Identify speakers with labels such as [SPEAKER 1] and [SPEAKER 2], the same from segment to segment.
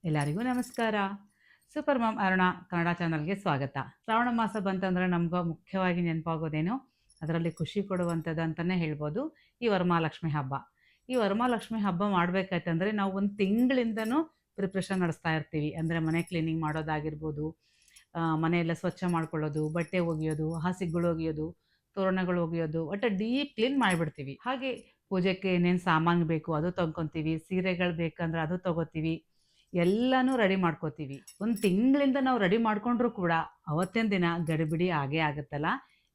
[SPEAKER 1] ಎಲ್ಲರಿಗೂ ನಮಸ್ಕಾರ. Super ma'am Aruna Kannada ಚಾನಲ್ಗೆ ಸ್ವಾಗತ. ಶ್ರಾವಣ ಮಾಸ ಬಂತಂದ್ರೆ ನಮ್ಗೆ ಮುಖ್ಯವಾಗಿ ನೆನಪಾಗೋದೇನು, ಅದರಲ್ಲಿ ಖುಷಿ ಕೊಡುವಂಥದ್ದು ಅಂತಲೇ ಹೇಳ್ಬೋದು, ಈ ವರಮಹಾಲಕ್ಷ್ಮಿ ಹಬ್ಬ. ಈ ವರಮಹಾಲಕ್ಷ್ಮಿ ಹಬ್ಬ ಮಾಡಬೇಕಾಯ್ತಂದ್ರೆ ನಾವು ಒಂದು ತಿಂಗಳಿಂದನೂ ಪ್ರಿಪ್ರೇಷನ್ ನಡೆಸ್ತಾ ಇರ್ತೀವಿ. ಅಂದರೆ ಮನೆ ಕ್ಲೀನಿಂಗ್ ಮಾಡೋದಾಗಿರ್ಬೋದು, ಮನೆಯೆಲ್ಲ ಸ್ವಚ್ಛ ಮಾಡ್ಕೊಳ್ಳೋದು, ಬಟ್ಟೆ ಒಗೆಯೋದು, ಹಾಸಿಗೆಗಳು ಒಗೆಯೋದು, ತೋರಣಗಳು ಒಗೆಯೋದು, ಒಟ್ಟು ಡೀಪ್ ಕ್ಲೀನ್ ಮಾಡಿಬಿಡ್ತೀವಿ. ಹಾಗೆ ಪೂಜೆಗೆ ಏನೇನು ಸಾಮಾನು ಬೇಕು ಅದು ತೊಗೊತೀವಿ, ಸೀರೆಗಳು ಬೇಕಂದ್ರೆ ಅದು ತೊಗೋತೀವಿ, ಎಲ್ಲನೂ ರೆಡಿ ಮಾಡ್ಕೋತೀವಿ. ಒಂದು ತಿಂಗಳಿಂದ ನಾವು ರೆಡಿ ಮಾಡ್ಕೊಂಡ್ರು ಕೂಡ ಅವತ್ತಿನ ದಿನ ಗಡಿಬಿಡಿ ಆಗೇ ಆಗುತ್ತಲ್ಲ.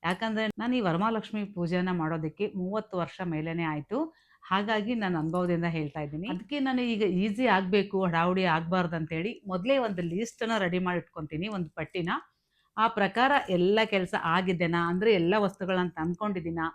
[SPEAKER 1] ಯಾಕಂದರೆ ನಾನು ಈ ವರಮಹಾಲಕ್ಷ್ಮಿ ಪೂಜೆನ ಮಾಡೋದಕ್ಕೆ 30 ವರ್ಷ ಮೇಲೇನೆ ಆಯಿತು. ಹಾಗಾಗಿ ನನ್ನ ಅನುಭವದಿಂದ ಹೇಳ್ತಾ ಇದ್ದೀನಿ. ಅದಕ್ಕೆ ನಾನು ಈಗ ಈಸಿ ಆಗಬೇಕು, ಹಡಾವುಡಿ ಆಗಬಾರ್ದು ಅಂತೇಳಿ ಮೊದಲೇ ಒಂದು ಲೀಸ್ಟನ್ನು ರೆಡಿ ಮಾಡಿ ಇಟ್ಕೊತೀನಿ, ಒಂದು ಪಟ್ಟಿನ. ಆ ಪ್ರಕಾರ ಎಲ್ಲ ಕೆಲಸ ಆಗಿದೆನಾ, ಅಂದರೆ ಎಲ್ಲ ವಸ್ತುಗಳನ್ನ ತಂದ್ಕೊಂಡಿದ್ದೀನಾ,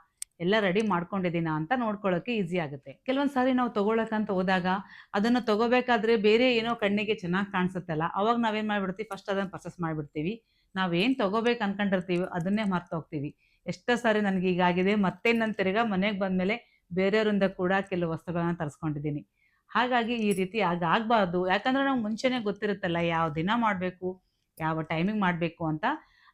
[SPEAKER 1] ಎಲ್ಲ ರೆಡಿ ಮಾಡ್ಕೊಂಡಿದ್ದೀನಾ ಅಂತ ನೋಡ್ಕೊಳ್ಳೋಕೆ ಈಸಿ ಆಗುತ್ತೆ. ಕೆಲವೊಂದು ಸಾರಿ ನಾವು ತೊಗೊಳಕ್ಕಂತ ಹೋದಾಗ ಅದನ್ನು ತೊಗೋಬೇಕಾದ್ರೆ ಬೇರೆ ಏನೋ ಕಣ್ಣಿಗೆ ಚೆನ್ನಾಗಿ ಕಾಣಿಸುತ್ತಲ್ಲ, ಅವಾಗ ನಾವೇನು ಮಾಡಿಬಿಡ್ತೀವಿ, ಫಸ್ಟ್ ಅದನ್ನು ಪರ್ಚೇಸ್ ಮಾಡಿಬಿಡ್ತೀವಿ. ನಾವೇನು ತೊಗೋಬೇಕು ಅನ್ಕೊಂಡಿರ್ತೀವಿ ಅದನ್ನೇ ಮರ್ತೋಗ್ತೀವಿ. ಎಷ್ಟೋ ಸಾರಿ ನನಗೆ ಹೀಗಾಗಿದೆ. ಮತ್ತೆ ನಾನು ತಿರ್ಗಾ ಮನೆಗೆ ಬಂದಮೇಲೆ ಬೇರೆಯವರಿಂದ ಕೂಡ ಕೆಲವು ವಸ್ತುಗಳನ್ನ ತರಿಸ್ಕೊಂಡಿದ್ದೀನಿ. ಹಾಗಾಗಿ ಈ ರೀತಿ ಆಗಬಾರ್ದು. ಯಾಕಂದರೆ ನಾವು ಮುಂಚೆನೇ ಗೊತ್ತಿರುತ್ತಲ್ಲ ಯಾವ ದಿನ ಮಾಡಬೇಕು, ಯಾವ ಟೈಮಿಂಗ್ ಮಾಡಬೇಕು ಅಂತ.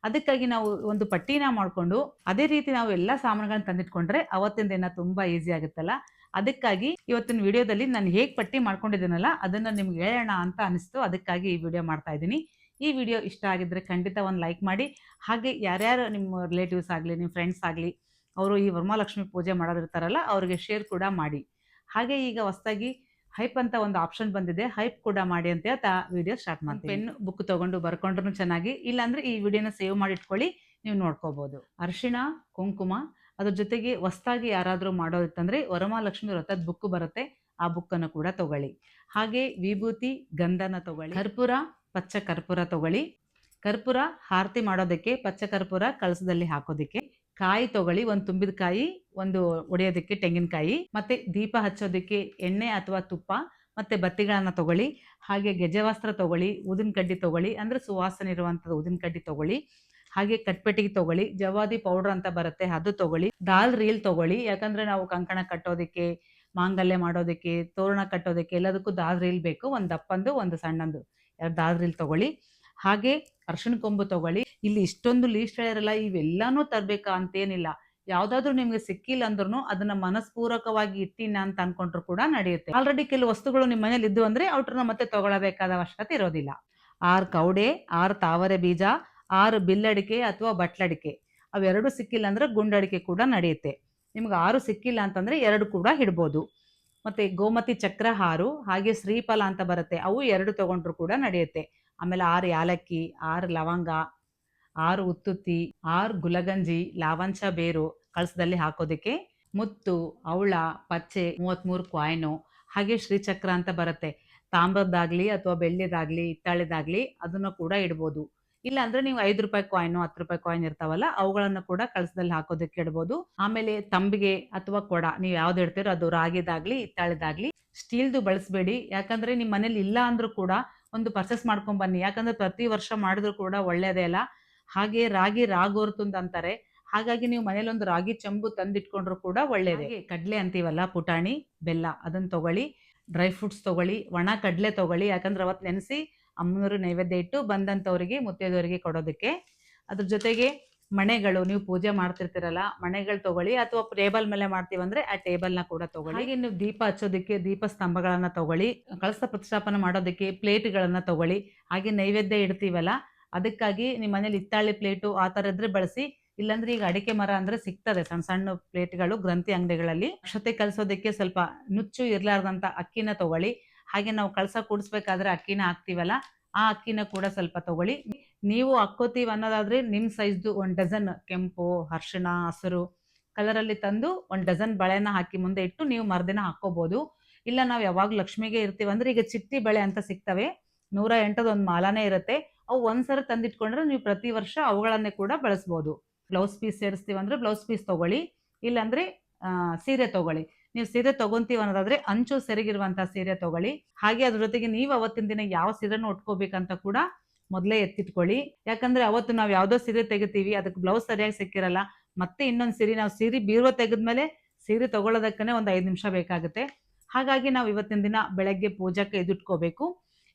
[SPEAKER 1] ಅದಕ್ಕಾಗಿ ನಾವು ಒಂದು ಪಟ್ಟಿನ ಮಾಡಿಕೊಂಡು ಅದೇ ರೀತಿ ನಾವು ಎಲ್ಲ ಸಾಮಾನುಗಳನ್ನ ತಂದಿಟ್ಕೊಂಡ್ರೆ ಅವತ್ತಿನ ದಿನ ತುಂಬ ಈಸಿ ಆಗುತ್ತಲ್ಲ. ಅದಕ್ಕಾಗಿ ಇವತ್ತಿನ ವಿಡಿಯೋದಲ್ಲಿ ನಾನು ಹೇಗೆ ಪಟ್ಟಿ ಮಾಡ್ಕೊಂಡಿದ್ದೀನಲ್ಲ ಅದನ್ನು ನಿಮ್ಗೆ ಹೇಳೋಣ ಅಂತ ಅನಿಸ್ತು. ಅದಕ್ಕಾಗಿ ಈ ವಿಡಿಯೋ ಮಾಡ್ತಾ ಇದ್ದೀನಿ. ಈ ವಿಡಿಯೋ ಇಷ್ಟ ಆಗಿದ್ರೆ ಖಂಡಿತ ಒಂದು ಲೈಕ್ ಮಾಡಿ. ಹಾಗೆ ಯಾರ್ಯಾರು ನಿಮ್ಮ ರಿಲೇಟಿವ್ಸ್ ಆಗಲಿ, ನಿಮ್ಮ ಫ್ರೆಂಡ್ಸ್ ಆಗಲಿ, ಅವರು ಈ ವರಮಹಾಲಕ್ಷ್ಮಿ ಪೂಜೆ ಮಾಡೋದಿರ್ತಾರಲ್ಲ ಅವ್ರಿಗೆ ಶೇರ್ ಕೂಡ ಮಾಡಿ. ಹಾಗೆ ಈಗ ಹೊಸದಾಗಿ ಹೈಪ್ ಅಂತ ಒಂದು ಆಪ್ಷನ್ ಬಂದಿದೆ, ಹೈಪ್ ಕೂಡ ಮಾಡಿ ಅಂತ ಹೇಳ್ತಾ ವಿಡಿಯೋ ಸ್ಟಾರ್ಟ್ ಮಾಡ್ತೀನಿ. ಪೆನ್ ಬುಕ್ ತೊಗೊಂಡು ಬರ್ಕೊಂಡ್ರು ಚೆನ್ನಾಗಿ, ಇಲ್ಲಾಂದರೆ ಈ ವಿಡಿಯೋನ ಸೇವ್ ಮಾಡಿ ಇಟ್ಕೊಳ್ಳಿ, ನೀವು ನೋಡ್ಕೋಬೋದು. ಅರಿಶಿಣ, ಕುಂಕುಮ, ಅದ್ರ ಜೊತೆಗೆ ಹೊಸದಾಗಿ ಯಾರಾದರೂ ಮಾಡೋದಿತ್ತಂದರೆ ವರಮಹಾಲಕ್ಷ್ಮಿ ವ್ರತದ ಬುಕ್ ಬರುತ್ತೆ, ಆ ಬುಕ್ಕನ್ನು ಕೂಡ ತೊಗೊಳ್ಳಿ. ಹಾಗೆ ವಿಭೂತಿ, ಗಂಧನ ತೊಗೊಳ್ಳಿ. ಕರ್ಪೂರ, ಪಚ್ಚ ಕರ್ಪೂರ ತೊಗೊಳ್ಳಿ. ಕರ್ಪೂರ ಆರತಿ ಮಾಡೋದಕ್ಕೆ, ಪಚ್ಚ ಕರ್ಪೂರ ಕಳಸದಲ್ಲಿ ಹಾಕೋದಕ್ಕೆ. ಕಾಯಿ ತೊಗೊಳ್ಳಿ, ಒಂದು ತುಂಬಿದ ಕಾಯಿ, ಒಂದು ಒಡೆಯೋದಕ್ಕೆ ತೆಂಗಿನಕಾಯಿ, ಮತ್ತೆ ದೀಪ ಹಚ್ಚೋದಕ್ಕೆ ಎಣ್ಣೆ ಅಥವಾ ತುಪ್ಪ, ಮತ್ತೆ ಬತ್ತಿಗಳನ್ನ ತೊಗೊಳ್ಳಿ. ಹಾಗೆ ಗೆಜವಸ್ತ್ರ ತೊಗೊಳ್ಳಿ, ಊದಿನ ಕಡ್ಡಿ ತೊಗೊಳ್ಳಿ, ಅಂದರೆ ಸುವಾಸನೆ ಇರುವಂಥದ್ದು ಊದಿನ ಕಡ್ಡಿ ತೊಗೊಳ್ಳಿ. ಹಾಗೆ ಕಟ್ಪೆಟ್ಟಿಗೆ ತೊಗೊಳ್ಳಿ, ಜವಾದಿ ಪೌಡ್ರ್ ಅಂತ ಬರುತ್ತೆ ಅದು ತೊಗೊಳ್ಳಿ. ದಾಲ್ ರೀಲ್ ತೊಗೊಳ್ಳಿ, ಯಾಕಂದರೆ ನಾವು ಕಂಕಣ ಕಟ್ಟೋದಕ್ಕೆ, ಮಾಂಗಲ್ಯ ಮಾಡೋದಕ್ಕೆ, ತೋರಣ ಕಟ್ಟೋದಕ್ಕೆ ಎಲ್ಲದಕ್ಕೂ ದಾಲ್ ರೀಲ್ ಬೇಕು. ಒಂದು ದಪ್ಪಂದು ಒಂದು ಸಣ್ಣಂದು ದಾಲ್ ರೀಲ್ ತೊಗೊಳ್ಳಿ. ಹಾಗೆ ಅರ್ಶಿಣ ಕೊಂಬು ತೊಗೊಳ್ಳಿ. ಇಲ್ಲಿ ಇಷ್ಟೊಂದು ಲೀಸ್ಟ್ ಹೇಳಿರಲ್ಲ, ಇವೆಲ್ಲಾನು ತರಬೇಕಾ ಅಂತೇನಿಲ್ಲ. ಯಾವುದಾದ್ರೂ ನಿಮ್ಗೆ ಸಿಕ್ಕಿಲ್ಲ ಅಂದ್ರೂ ಅದನ್ನ ಮನಸ್ಪೂರ್ವಕವಾಗಿ ಇಟ್ಟಿನ ಅಂತ ಅನ್ಕೊಂಡ್ರು ಕೂಡ ನಡೆಯುತ್ತೆ. ಆಲ್ರೆಡಿ ಕೆಲವು ವಸ್ತುಗಳು ನಿಮ್ಮ ಮನೇಲಿ ಇದ್ದು ಅಂದ್ರೆ ಅವ್ರನ್ನ ಮತ್ತೆ ತಗೊಳ್ಳಬೇಕಾದ ಅವಶ್ಯಕತೆ ಇರೋದಿಲ್ಲ. 6 ಕವಡೆ, 6 ತಾವರೆ ಬೀಜ, 6 ಬಿಲ್ಲಡಿಕೆ ಅಥವಾ ಬಟ್ಲಡಿಕೆ, ಅವೆರಡು ಸಿಕ್ಕಿಲ್ಲ ಅಂದ್ರೆ ಗುಂಡಡಿಕೆ ಕೂಡ ನಡೆಯುತ್ತೆ. ನಿಮ್ಗೆ 6 ಸಿಕ್ಕಿಲ್ಲ ಅಂತಂದ್ರೆ 2 ಕೂಡ ಇಡ್ಬೋದು. ಮತ್ತೆ ಗೋಮತಿ ಚಕ್ರ 6, ಹಾಗೆ ಶ್ರೀಫಲ ಅಂತ ಬರುತ್ತೆ, ಅವು 2 ತಗೊಂಡ್ರು ಕೂಡ ನಡೆಯುತ್ತೆ. ಆಮೇಲೆ 6 ಯಾಲಕ್ಕಿ, 6 ಲವಂಗ, 6 ಉತ್ತುತ್ತಿ, 6 ಗುಲಗಂಜಿ, ಲಾವಂಚ ಬೇರು ಕಳಸದಲ್ಲಿ ಹಾಕೋದಕ್ಕೆ, ಮುತ್ತು, ಅವಳ, ಪಚ್ಚೆ, 33 ಕಾಯಿನು, ಹಾಗೆ ಶ್ರೀಚಕ್ರ ಅಂತ ಬರುತ್ತೆ, ತಾಮ್ರದ್ದಾಗ್ಲಿ ಅಥವಾ ಬೆಳ್ಳಿದಾಗ್ಲಿ ಹಿತ್ತಾಳೆದಾಗ್ಲಿ ಅದನ್ನು ಕೂಡ ಇಡ್ಬೋದು. ಇಲ್ಲ ಅಂದ್ರೆ ನೀವು 5 ರೂಪಾಯಿ ಕಾಯಿನು, 10 ರೂಪಾಯಿ ಕಾಯಿನ್ ಇರ್ತಾವಲ್ಲ ಅವುಗಳನ್ನು ಕೂಡ ಕಳಸದಲ್ಲಿ ಹಾಕೋದಕ್ಕೆ ಇಡ್ಬೋದು. ಆಮೇಲೆ ತಂಬಿಗೆ ಅಥವಾ ಕೊಡ, ನೀವು ಯಾವ್ದು ಇಡ್ತೀರೋ ಅದು ರಾಗಿದಾಗ್ಲಿ ಹಿತ್ತಾಳೆದಾಗ್ಲಿ. ಸ್ಟೀಲ್ದು ಬಳಸಬೇಡಿ, ಯಾಕಂದ್ರೆ ನಿಮ್ಮ ಮನೇಲಿ ಇಲ್ಲ ಅಂದ್ರೂ ಕೂಡ ಒಂದು ಪರ್ಚೇಸ್ ಮಾಡ್ಕೊಂಡ್ ಬನ್ನಿ. ಯಾಕಂದ್ರೆ ಪ್ರತಿ ವರ್ಷ ಮಾಡಿದ್ರು ಕೂಡ ಒಳ್ಳೇದೇ ಅಲ್ಲ. ಹಾಗೆ ರಾಗಿ ರಾಗೋರ್ತುಂದ್ ಅಂತಾರೆ, ಹಾಗಾಗಿ ನೀವು ಮನೇಲಿ ಒಂದು ರಾಗಿ ಚೆಂಬು ತಂದಿಟ್ಕೊಂಡ್ರು ಕೂಡ ಒಳ್ಳೇದೇ. ಕಡಲೆ ಅಂತೀವಲ್ಲ, ಪುಟಾಣಿ, ಬೆಲ್ಲ ಅದನ್ನ ತಗೊಳ್ಳಿ. ಡ್ರೈ ಫ್ರೂಟ್ಸ್ ತಗೊಳ್ಳಿ, ಒಣ ಕಡಲೆ ತಗೊಳ್ಳಿ, ಯಾಕಂದ್ರೆ ಅವತ್ತು ನೆನೆಸಿ ಅಮ್ಮನವರು ನೈವೇದ್ಯ ಇಟ್ಟು ಬಂದಂಥವ್ರಿಗೆ ಮುತ್ತೈದವರಿಗೆ ಕೊಡೋದಕ್ಕೆ. ಅದ್ರ ಜೊತೆಗೆ ಮಣೆಗಳು, ನೀವು ಪೂಜೆ ಮಾಡ್ತಿರ್ತೀರಲ್ಲ ಮಣೆಗಳು ತಗೊಳ್ಳಿ, ಅಥವಾ ಟೇಬಲ್ ಮೇಲೆ ಮಾಡ್ತೀವಂದ್ರೆ ಆ ಟೇಬಲ್ನ ಕೂಡ ತಗೊಳ್ಳಿ. ಹಾಗೆ ನೀವು ದೀಪ ಹಚ್ಚೋದಕ್ಕೆ ದೀಪ ಸ್ತಂಭಗಳನ್ನ ತಗೊಳ್ಳಿ. ಕಳಸ ಪ್ರತಿಷ್ಠಾಪನೆ ಮಾಡೋದಕ್ಕೆ ಪ್ಲೇಟ್ಗಳನ್ನ ತಗೊಳ್ಳಿ. ಹಾಗೆ ನೈವೇದ್ಯ ಇಡ್ತೀವಲ್ಲ ಅದಕ್ಕಾಗಿ ನಿಮ್ಮ ಮನೇಲಿ ಹಿತ್ತಾಳೆ ಪ್ಲೇಟು ಆ ಥರ ಇದ್ರೆ ಬಳಸಿ. ಇಲ್ಲಾಂದ್ರೆ ಈಗ ಅಡಿಕೆ ಮರ ಅಂದ್ರೆ ಸಿಗ್ತದೆ ಸಣ್ಣ ಸಣ್ಣ ಪ್ಲೇಟ್ಗಳು ಗ್ರಂಥಿ ಅಂಗಡಿಗಳಲ್ಲಿ. ಅಕ್ಷತೆ ಕಲಸೋದಕ್ಕೆ ಸ್ವಲ್ಪ ನುಚ್ಚು ಇರ್ಲಾರ್ದಂತ ಅಕ್ಕಿನ ತಗೊಳ್ಳಿ. ಹಾಗೆ ನಾವು ಕಳಸ ಕೂಡಿಸ್ಬೇಕಾದ್ರೆ ಅಕ್ಕಿನ ಹಾಕ್ತೀವಲ್ಲ ಆ ಅಕ್ಕಿನ ಕೂಡ ಸ್ವಲ್ಪ ತಗೊಳ್ಳಿ. ನೀವು ಹಾಕ್ಕೋತೀವಿ ಅನ್ನೋದಾದ್ರೆ ನಿಮ್ಮ ಸೈಜ್ದು 1 ಡಜನ್ ಕೆಂಪು, ಅರ್ಶಿಣ, ಹಸಿರು ಕಲರಲ್ಲಿ ತಂದು 1 ಡಜನ್ ಬಳೆನ ಹಾಕಿ ಮುಂದೆ ಇಟ್ಟು ನೀವು ಮರುದಿನ ಹಾಕ್ಕೋಬಹುದು. ಇಲ್ಲ ನಾವು ಯಾವಾಗ ಲಕ್ಷ್ಮಿಗೆ ಇರ್ತೀವಿ ಅಂದ್ರೆ ಈಗ ಚಿಟ್ಟಿ ಬಳೆ ಅಂತ ಸಿಗ್ತವೆ, 108 ಒಂದು ಮಾಲಾನೇ ಇರುತ್ತೆ. ಅವು ಒಂದ್ಸರಿ ತಂದಿಟ್ಕೊಂಡ್ರೆ ನೀವು ಪ್ರತಿ ವರ್ಷ ಅವುಗಳನ್ನೇ ಕೂಡ ಬಳಸ್ಬೋದು. ಬ್ಲೌಸ್ ಪೀಸ್ ಸೇರಿಸ್ತೀವಿ ಅಂದ್ರೆ ಬ್ಲೌಸ್ ಪೀಸ್ ತಗೊಳ್ಳಿ, ಇಲ್ಲಾಂದ್ರೆ ಸೀರೆ ತಗೊಳ್ಳಿ. ನೀವು ಸೀರೆ ತಗೊಂತೀವಿ ಅನ್ನೋದಾದ್ರೆ ಅಂಚು ಸೆರಗಿರುವಂತಹ ಸೀರೆ ತಗೊಳ್ಳಿ. ಹಾಗೆ ಅದ್ರ ಜೊತೆಗೆ ನೀವು ಅವತ್ತಿನ ದಿನ ಯಾವ ಸೀರೆನ ಉಟ್ಕೋಬೇಕಂತ ಕೂಡ ಮೊದಲೇ ಎತ್ತಿಟ್ಕೊಳ್ಳಿ. ಯಾಕಂದ್ರೆ ಅವತ್ತು ನಾವು ಯಾವ್ದೋ ಸೀರೆ ತೆಗಿತೀವಿ, ಅದಕ್ಕೆ ಬ್ಲೌಸ್ ಸರಿಯಾಗಿ ಸಿಕ್ಕಿರಲ್ಲ, ಮತ್ತೆ ಇನ್ನೊಂದು ಸೀರೆ ನಾವು ಸೀರೆ ಬೀರುವ ತೆಗೆದ್ಮೇಲೆ ಸೀರೆ ತಗೊಳ್ಳೋದಕ್ಕನೆ ಒಂದು 5 ನಿಮಿಷ ಬೇಕಾಗುತ್ತೆ. ಹಾಗಾಗಿ ನಾವು ಇವತ್ತಿನ ದಿನ ಬೆಳಗ್ಗೆ ಪೂಜೆಗೆ ಇದಿಟ್ಕೋಬೇಕು.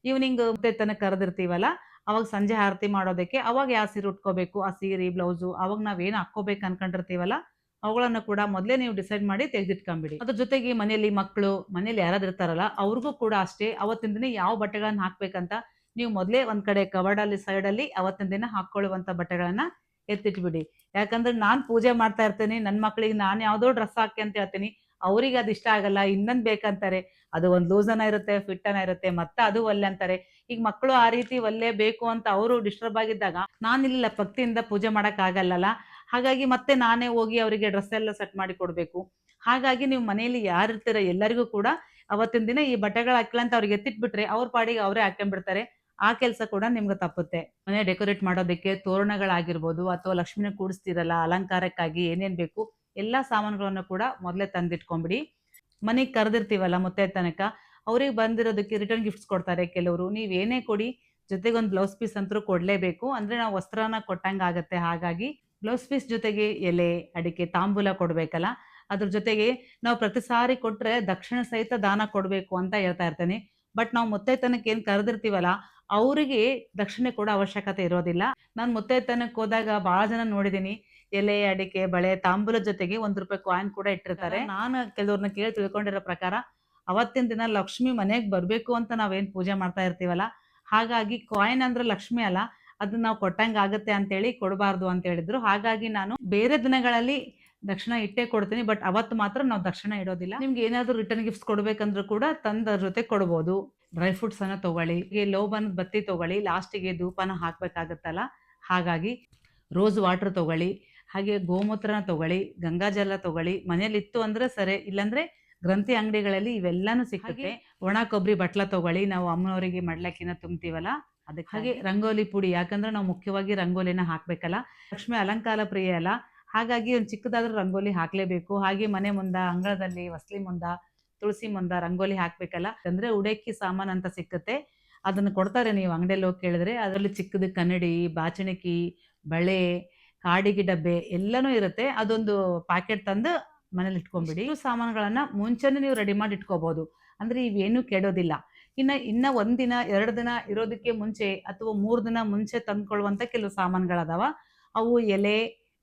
[SPEAKER 1] ಈವ್ನಿಂಗ್ ಮತ್ತೆ ತನಕ ಕರೆದಿರ್ತೀವಲ್ಲ, ಅವಾಗ ಸಂಜೆ ಆರತಿ ಮಾಡೋದಕ್ಕೆ ಅವಾಗ ಯಾವ ಸೀರೆ ಉಟ್ಕೋಬೇಕು, ಆ ಸೀರೆ ಬ್ಲೌಸು ಅವಾಗ ನಾವೇನು ಹಾಕ್ಕೋಬೇಕು ಅನ್ಕೊಂಡಿರ್ತೀವಲ್ಲ ಅವುಗಳನ್ನ ಕೂಡ ಮೊದಲೇ ನೀವು ಡಿಸೈಡ್ ಮಾಡಿ ತೆಗೆದಿಟ್ಕೊಂಬಿಡಿ. ಅದ್ರ ಜೊತೆಗೆ ಮನೆಯಲ್ಲಿ ಮಕ್ಕಳು, ಮನೇಲಿ ಯಾರಾದ್ರೂ ಇರ್ತಾರಲ್ಲ ಅವ್ರಿಗೂ ಕೂಡ ಅಷ್ಟೇ ಅವತ್ತಿನ ದಿನ ಯಾವ ಬಟ್ಟೆಗಳನ್ನ ಹಾಕ್ಬೇಕಂತ ನೀವು ಮೊದಲೇ ಒಂದ್ ಕಡೆ ಕವರ್ಡಲ್ಲಿ ಸೈಡಲ್ಲಿ ಅವತ್ತಿನ ದಿನ ಹಾಕೊಳ್ಳುವಂತ ಬಟ್ಟೆಗಳನ್ನ ಎತ್ತಿಟ್ಬಿಡಿ. ಯಾಕಂದ್ರೆ ನಾನ್ ಪೂಜೆ ಮಾಡ್ತಾ ಇರ್ತೀನಿ, ನನ್ನ ಮಕ್ಕಳಿಗೆ ನಾನು ಯಾವ್ದೋ ಡ್ರೆಸ್ ಹಾಕಿ ಅಂತ ಹೇಳ್ತೀನಿ, ಅವ್ರಿಗೆ ಅದು ಇಷ್ಟ ಆಗಲ್ಲ, ಇನ್ನೊಂದ್ ಬೇಕಂತಾರೆ. ಅದು ಒಂದ್ ಲೂಸನ ಇರುತ್ತೆ, ಫಿಟ್ಟನ ಇರುತ್ತೆ, ಮತ್ತೆ ಅದು ಒಲ್ಲೆ ಅಂತಾರೆ. ಈಗ ಮಕ್ಕಳು ಆ ರೀತಿ ಒಲ್ಲೆ ಬೇಕು ಅಂತ ಅವರು ಡಿಸ್ಟರ್ಬ್ ಆಗಿದ್ದಾಗ ನಾನಿಲ್ಲ ಭಕ್ತಿಯಿಂದ ಪೂಜೆ ಮಾಡಕ್ ಆಗಲ್ಲಲ್ಲ. ಹಾಗಾಗಿ ಮತ್ತೆ ನಾನೇ ಹೋಗಿ ಅವರಿಗೆ ಡ್ರೆಸ್ ಎಲ್ಲ ಸೆಟ್ ಮಾಡಿ ಕೊಡ್ಬೇಕು. ಹಾಗಾಗಿ ನೀವು ಮನೆಯಲ್ಲಿ ಯಾರಿರ್ತೀರ ಎಲ್ಲರಿಗೂ ಕೂಡ ಅವತ್ತಿನ ದಿನ ಈ ಬಟ್ಟೆಗಳು ಹಾಕಿಲ್ಲ ಅಂತ ಅವ್ರಿಗೆ ಎತ್ತಿಟ್ಬಿಟ್ರೆ ಅವ್ರ ಪಾಡಿಗೆ ಅವರೇ ಹಾಕೊಂಡ್ಬಿಡ್ತಾರೆ. ಆ ಕೆಲಸ ಕೂಡ ನಿಮ್ಗೆ ತಪ್ಪುತ್ತೆ. ಮನೆ ಡೆಕೋರೇಟ್ ಮಾಡೋದಕ್ಕೆ ತೋರಣಗಳಾಗಿರ್ಬೋದು ಅಥವಾ ಲಕ್ಷ್ಮಿನ ಕೂಡಿಸ್ತಿರಲ್ಲ ಅಲಂಕಾರಕ್ಕಾಗಿ ಏನೇನ್ ಬೇಕು ಎಲ್ಲಾ ಸಾಮಾನುಗಳನ್ನು ಕೂಡ ಮೊದಲೇ ತಂದಿಟ್ಕೊಂಡ್ಬಿಡಿ. ಮನೆಗೆ ಕರೆದಿರ್ತೀವಲ್ಲ ಮುತ್ತೈದೆ ತನಕ ಅವ್ರಿಗೆ ಬಂದಿರೋದಕ್ಕೆ ರಿಟರ್ನ್ ಗಿಫ್ಟ್ಸ್ ಕೊಡ್ತಾರೆ ಕೆಲವರು. ನೀವ್ ಏನೇ ಕೊಡಿ ಜೊತೆಗೆ ಒಂದು ಬ್ಲೌಸ್ ಪೀಸ್ ಅಂತೂ ಕೊಡ್ಲೇಬೇಕು. ಅಂದ್ರೆ ನಾವು ವಸ್ತ್ರನ ಕೊಟ್ಟಂಗ ಆಗತ್ತೆ. ಹಾಗಾಗಿ ಬ್ಲೌಸ್ ಪೀಸ್ ಜೊತೆಗೆ ಎಲೆ, ಅಡಿಕೆ, ತಾಂಬೂಲ ಕೊಡ್ಬೇಕಲ್ಲ. ಅದ್ರ ಜೊತೆಗೆ ನಾವು ಪ್ರತಿ ಸಾರಿ ಕೊಟ್ರೆ ದಕ್ಷಿಣ ಸಹಿತ ದಾನ ಕೊಡ್ಬೇಕು ಅಂತ ಹೇಳ್ತಾ ಇರ್ತೇನೆ. ಬಟ್ ನಾವು ಮುತ್ತೈದೆತನಕ್ಕೆ ಏನ್ ಕರೆದಿರ್ತೀವಲ್ಲ ಅವರಿಗೆ ದಕ್ಷಿಣೆ ಕೊಡೋ ಅವಶ್ಯಕತೆ ಇರೋದಿಲ್ಲ. ನಾನು ಮುತ್ತೈದೆತನಕ್ಕೆ ಹೋದಾಗ ಬಹಳ ಜನ ನೋಡಿದೀನಿ ಎಲೆ, ಅಡಿಕೆ, ಬಳೆ, ತಾಂಬೂಲದ ಜೊತೆಗೆ ₹1 ಕಾಯಿನ್ ಕೂಡ ಇಟ್ಟಿರ್ತಾರೆ. ನಾನು ಕೆಲವ್ರನ್ನ ಕೇಳಿ ತಿಳ್ಕೊಂಡಿರೋ ಪ್ರಕಾರ ಅವತ್ತಿನ ದಿನ ಲಕ್ಷ್ಮಿ ಮನೆಗೆ ಬರ್ಬೇಕು ಅಂತ ನಾವೇನ್ ಪೂಜೆ ಮಾಡ್ತಾ ಇರ್ತೀವಲ್ಲ, ಹಾಗಾಗಿ ಕಾಯಿನ್ ಅಂದ್ರೆ ಲಕ್ಷ್ಮಿ ಅಲ್ಲ, ಅದನ್ನ ನಾವು ಕೊಟ್ಟಂಗ ಆಗತ್ತೆ ಅಂತೇಳಿ ಕೊಡಬಾರ್ದು ಅಂತ ಹೇಳಿದ್ರು. ಹಾಗಾಗಿ ನಾನು ಬೇರೆ ದಿನಗಳಲ್ಲಿ ದಕ್ಷಿಣ ಇಟ್ಟೇ ಕೊಡ್ತೀನಿ. ಬಟ್ ಅವತ್ತು ಮಾತ್ರ ನಾವು ದಕ್ಷಿಣ ಇಡೋದಿಲ್ಲ. ನಿಮ್ಗೆ ಏನಾದ್ರು ರಿಟರ್ನ್ ಗಿಫ್ಟ್ಸ್ ಕೊಡ್ಬೇಕಂದ್ರೂ ಕೂಡ ತಂದ ಜೊತೆ ಕೊಡ್ಬೋದು. ಡ್ರೈ ಫ್ರೂಟ್ಸ್ ಅನ್ನ ತಗೊಳ್ಳಿ, ಲೋಬನ್ ಬತ್ತಿ ತಗೊಳ್ಳಿ, ಲಾಸ್ಟಿಗೆ ಧೂಪನ ಹಾಕ್ಬೇಕಾಗತ್ತಲ್ಲ. ಹಾಗಾಗಿ ರೋಸ್ ವಾಟರ್ ತಗೊಳ್ಳಿ, ಹಾಗೆ ಗೋಮೂತ್ರನ ತಗೊಳ್ಳಿ, ಗಂಗಾಜಲ ತಗೊಳ್ಳಿ. ಮನೇಲಿ ಇತ್ತು ಅಂದ್ರೆ ಸರಿ, ಇಲ್ಲಾಂದ್ರೆ ಗ್ರಂಥಿ ಅಂಗಡಿಗಳಲ್ಲಿ ಇವೆಲ್ಲಾನು ಸಿಗುತ್ತೆ. ಒಣ ಕೊಬ್ಬರಿ ಬಟ್ಲ ತಗೊಳ್ಳಿ, ನಾವು ಅಮ್ಮನವರಿಗೆ ಮಡ್ಲಕ್ಕಿನ ತುಂಬ್ತೀವಲ್ಲ ಅದಕ್ಕೆ. ಹಾಗೆ ರಂಗೋಲಿ ಪುಡಿ, ಯಾಕಂದ್ರೆ ನಾವು ಮುಖ್ಯವಾಗಿ ರಂಗೋಲಿನ ಹಾಕ್ಬೇಕಲ್ಲ. ಲಕ್ಷ್ಮಿ ಅಲಂಕಾರ ಪ್ರಿಯ ಅಲ್ಲ, ಹಾಗಾಗಿ ಒಂದು ಚಿಕ್ಕದಾದ್ರೂ ರಂಗೋಲಿ ಹಾಕ್ಲೇಬೇಕು. ಹಾಗೆ ಮನೆ ಮುಂದ, ಅಂಗಳದಲ್ಲಿ, ಹೊಸ್ಲಿ ಮುಂದ, ತುಳಸಿ ಮುಂದ ರಂಗೋಲಿ ಹಾಕ್ಬೇಕಲ್ಲ. ಅಂದ್ರೆ ಉಡಕ್ಕಿ ಸಾಮಾನ್ ಅಂತ ಸಿಕ್ಕುತ್ತೆ, ಅದನ್ನ ಕೊಡ್ತಾರೆ. ನೀವು ಅಂಗಡಿಯಲ್ಲಿ ಹೋಗಿ ಕೇಳಿದ್ರೆ ಅದರಲ್ಲಿ ಚಿಕ್ಕದ ಕನ್ನಡಿ, ಬಾಚಣಿಕಿ, ಬಳೆ, ಕಾಡಿಗೆ ಡಬ್ಬೆ ಎಲ್ಲಾನು ಇರುತ್ತೆ. ಅದೊಂದು ಪ್ಯಾಕೆಟ್ ತಂದು ಮನೇಲಿ ಇಟ್ಕೊಂಡ್ಬಿಡಿ. ಸಾಮಾನುಗಳನ್ನ ಮುಂಚೆನೆ ನೀವು ರೆಡಿ ಮಾಡಿ ಇಟ್ಕೋಬಹುದು. ಅಂದ್ರೆ ಇವೇನು ಕೆಡೋದಿಲ್ಲ. ಇನ್ನ ಒಂದಿನ 2 ದಿನ ಇರೋದಕ್ಕೆ ಮುಂಚೆ ಅಥವಾ 3 ದಿನ ಮುಂಚೆ ತಂದ್ಕೊಳ್ಳುವಂತ ಕೆಲವು ಸಾಮಾನುಗಳದಾವ. ಅವು ಎಲೆ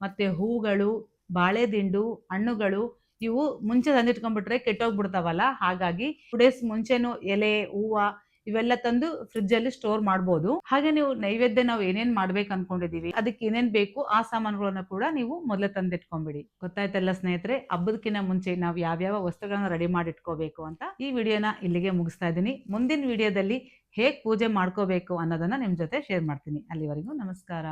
[SPEAKER 1] ಮತ್ತೆ ಹೂಗಳು, ಬಾಳೆ ದಿಂಡು, ಹಣ್ಣುಗಳು ಇವು ಮುಂಚೆ ತಂದಿಟ್ಕೊಂಡ್ಬಿಟ್ರೆ ಕೆಟ್ಟೋಗ್ಬಿಡ್ತಾವಲ್ಲ. ಹಾಗಾಗಿ 2 ಡೇಸ್ ಮುಂಚೆನು ಎಲೆ, ಹೂವ ಇವೆಲ್ಲ ತಂದು ಫ್ರಿಡ್ಜ್ ಅಲ್ಲಿ ಸ್ಟೋರ್ ಮಾಡ್ಬೋದು. ಹಾಗೆ ನೀವು ನೈವೇದ್ಯ ನಾವು ಏನೇನ್ ಮಾಡ್ಬೇಕು ಅನ್ಕೊಂಡಿದೀವಿ ಅದಕ್ಕೆ ಏನೇನ್ ಬೇಕು ಆ ಸಾಮಾನುಗಳನ್ನ ಕೂಡ ನೀವು ಮೊದಲೇ ತಂದಿಟ್ಕೊಂಡ್ಬಿಡಿ. ಗೊತ್ತಾಯ್ತಲ್ಲ ಸ್ನೇಹಿತರೆ, ಹಬ್ಬದಕ್ಕಿಂತ ಮುಂಚೆ ನಾವು ಯಾವ್ಯಾವ ವಸ್ತುಗಳನ್ನ ರೆಡಿ ಮಾಡಿ ಇಟ್ಕೋಬೇಕು ಅಂತ. ಈ ವಿಡಿಯೋನ ಇಲ್ಲಿಗೆ ಮುಗಿಸ್ತಾ ಇದ್ದೀನಿ. ಮುಂದಿನ ವಿಡಿಯೋದಲ್ಲಿ ಹೇಗ್ ಪೂಜೆ ಮಾಡ್ಕೋಬೇಕು ಅನ್ನೋದನ್ನ ನಿಮ್ ಜೊತೆ ಶೇರ್ ಮಾಡ್ತೀನಿ. ಅಲ್ಲಿವರೆಗೂ ನಮಸ್ಕಾರ.